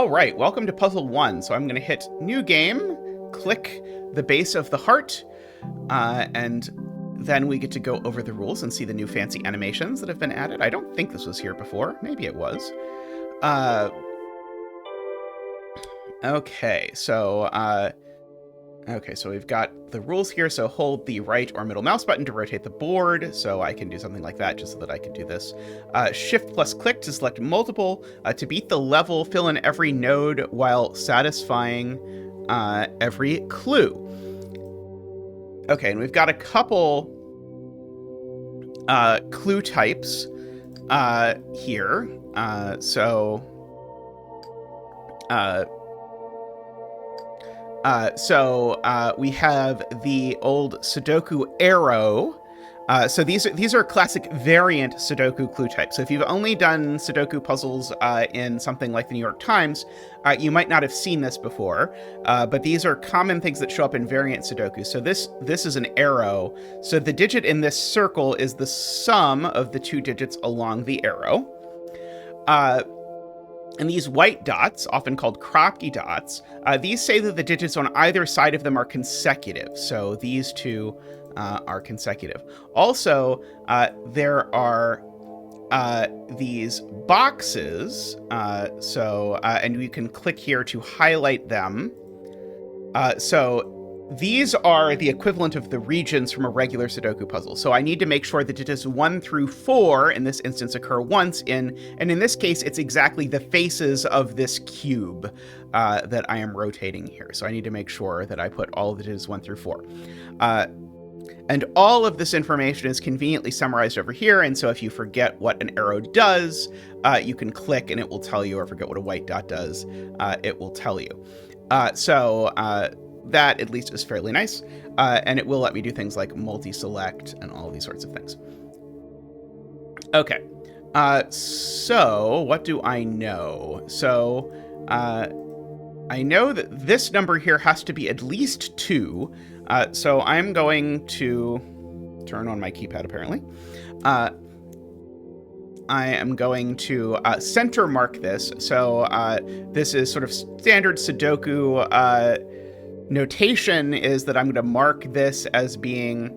All right, welcome to Puzzle 1. So I'm going to hit New Game, click the base of the heart, and then we get to go over the rules and see the new fancy animations that have been added. I don't think this was here before. Maybe it was. Okay, so we've got the rules here. So hold the right or middle mouse button to rotate the board. So I can do something like that just so that I can do this. Shift plus click to select multiple. To beat the level, fill in every node while satisfying every clue. Okay, and we've got a couple clue types here. So we have the old Sudoku arrow. So these are classic variant Sudoku clue types. So if you've only done Sudoku puzzles in something like the New York Times, you might not have seen this before. But these are common things that show up in variant Sudoku. So this is an arrow. So the digit in this circle is the sum of the two digits along the arrow. And these white dots, often called crocky dots, these say that the digits on either side of them are consecutive. So these two are consecutive. Also, there are these boxes. And you can click here to highlight them. So these are the equivalent of the regions from a regular Sudoku puzzle. So I need to make sure that digits 1 through 4 in this instance occur once and in this case, it's exactly the faces of this cube that I am rotating here. So I need to make sure that I put all of the digits 1 through 4. And all of this information is conveniently summarized over here. And so if you forget what an arrow does, you can click and it will tell you, or forget what a white dot does, it will tell you. That at least is fairly nice. And it will let me do things like multi-select and all these sorts of things. Okay. So what do I know? So I know that this number here has to be at least 2. So I'm going to turn on my keypad, apparently. I am going to center mark this. So this is sort of standard Sudoku notation is that I'm going to mark this as being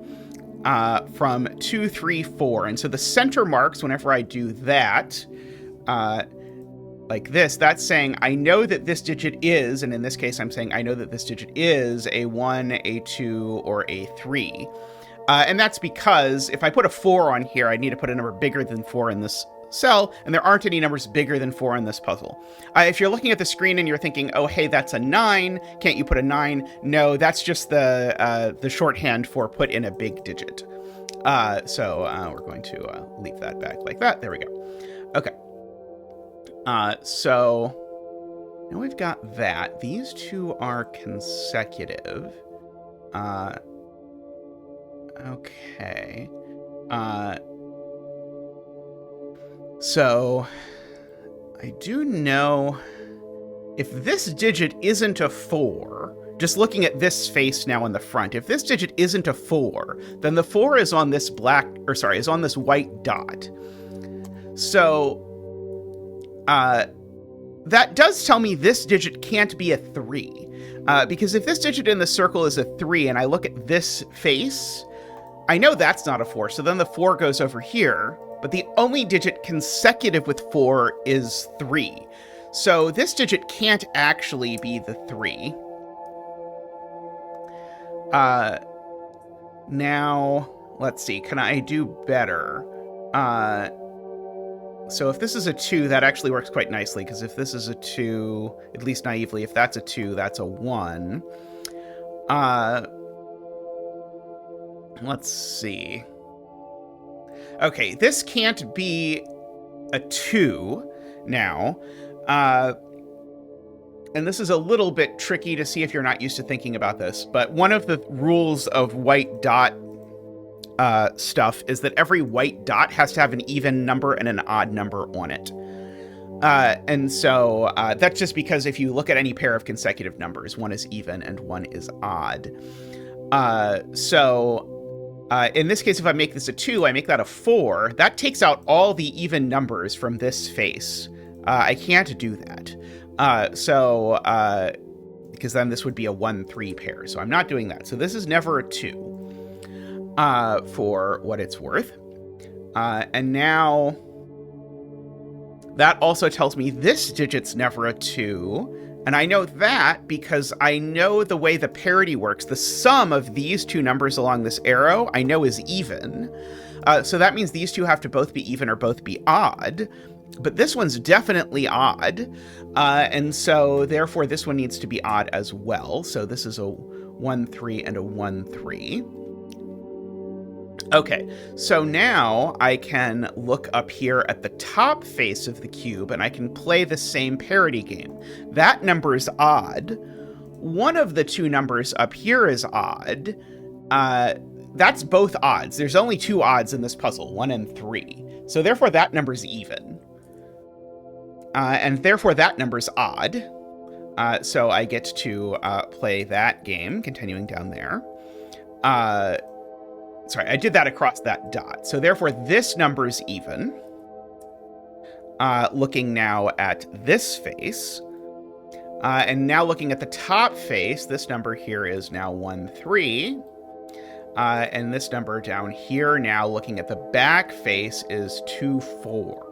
from 2, 3, 4. And so the center marks, whenever I do that, like this, that's saying I know that this digit is, and in this case, I'm saying I know that this digit is a 1, a 2, or a 3. And that's because if I put a 4 on here, I need to put a number bigger than 4 in this cell, and there aren't any numbers bigger than 4 in this puzzle. If you're looking at the screen and you're thinking, oh, hey, that's a 9, can't you put a 9? No, that's just the shorthand for put in a big digit. So we're going to leave that back like that. There we go. Okay. So now we've got that. These two are consecutive. Okay. So I do know if this digit isn't a 4, just looking at this face now in the front, if this digit isn't a 4, then the 4 is on this is on this white dot. So that does tell me this digit can't be a 3. Because if this digit in the circle is a 3 and I look at this face, I know that's not a 4. So then the 4 goes over here. But the only digit consecutive with 4 is 3. So this digit can't actually be the 3. Now, let's see. Can I do better? So if this is a 2, that actually works quite nicely, because if this is a 2, at least naively, if that's a 2, that's a 1. Let's see. Okay, this can't be a 2 now. And this is a little bit tricky to see if you're not used to thinking about this, but one of the rules of white dot stuff is that every white dot has to have an even number and an odd number on it. And so that's just because if you look at any pair of consecutive numbers, one is even and one is odd. In this case, if I make this a 2, I make that a 4. That takes out all the even numbers from this face. I can't do that. Because then this would be a 1-3 pair. So I'm not doing that. So this is never a 2 for what it's worth. And now that also tells me this digit's never a 2. And I know that because I know the way the parity works. The sum of these two numbers along this arrow I know is even. So that means these two have to both be even or both be odd. But this one's definitely odd. And so therefore this one needs to be odd as well. So this is a 1-3 and a 1-3. Okay, so now I can look up here at the top face of the cube and I can play the same parity game. That number is odd. One of the two numbers up here is odd. That's both odds. There's only two odds in this puzzle, 1 and 3. So therefore that number's even. And therefore that number's odd. So I get to play that game, continuing down there. Sorry, I did that across that dot. So therefore this number's even. Looking now at this face. And now looking at the top face, this number here is now 1-3. And this number down here now looking at the back face is 2-4.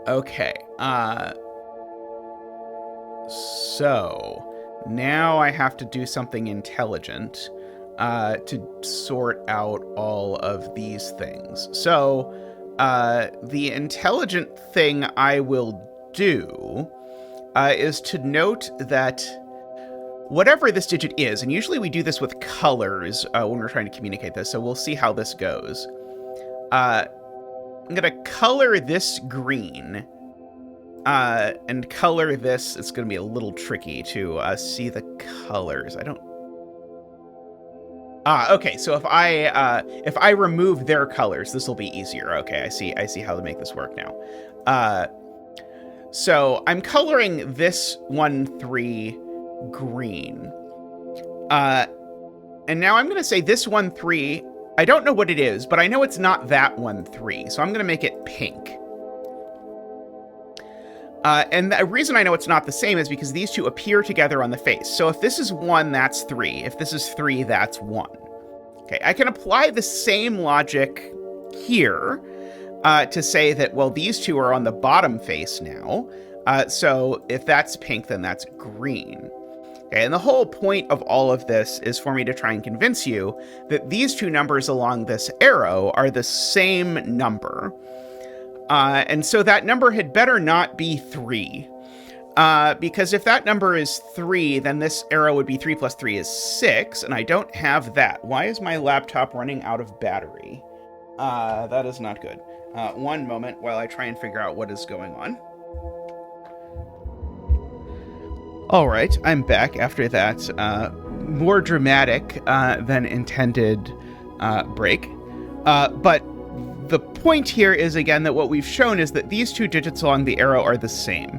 Okay. So now I have to do something intelligent to sort out all of these things. So the intelligent thing I will do is to note that whatever this digit is, and usually we do this with colors when we're trying to communicate this, so we'll see how this goes. I'm going to color this green and color this. It's going to be a little tricky to see the colors. I don't... okay, so if I remove their colors, this will be easier. Okay, I see how to make this work now. So I'm coloring this 1-3 green. And now I'm going to say this 1-3, I don't know what it is, but I know it's not that 1-3, so I'm going to make it pink. And the reason I know it's not the same is because these two appear together on the face. So if this is 1, that's 3. If this is 3, that's 1. Okay, I can apply the same logic here to say that, well, these two are on the bottom face now. So if that's pink, then that's green. Okay, and the whole point of all of this is for me to try and convince you that these two numbers along this arrow are the same number. And so that number had better not be 3. Because if that number is 3, then this arrow would be 3 plus 3 is 6, and I don't have that. Why is my laptop running out of battery? That is not good. One moment while I try and figure out what is going on. All right, I'm back after that more dramatic than intended break. But the point here is, again, that what we've shown is that these two digits along the arrow are the same.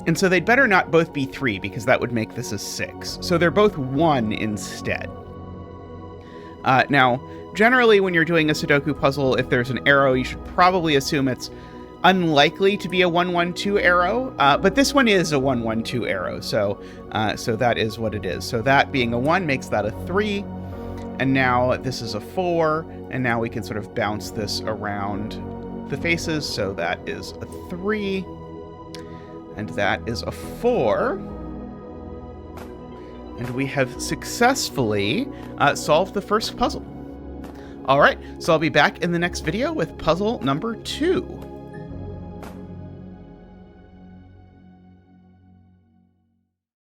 And so they'd better not both be 3, because that would make this a 6. So they're both 1 instead. Now, generally, when you're doing a Sudoku puzzle, if there's an arrow, you should probably assume it's unlikely to be a 1-1-2 arrow, but this one is a 1-1-2 arrow, so that is what it is. So that being a 1 makes that a 3, and now this is a 4, and now we can sort of bounce this around the faces, so that is a 3, and that is a 4, and we have successfully solved the first puzzle. All right, so I'll be back in the next video with puzzle number 2.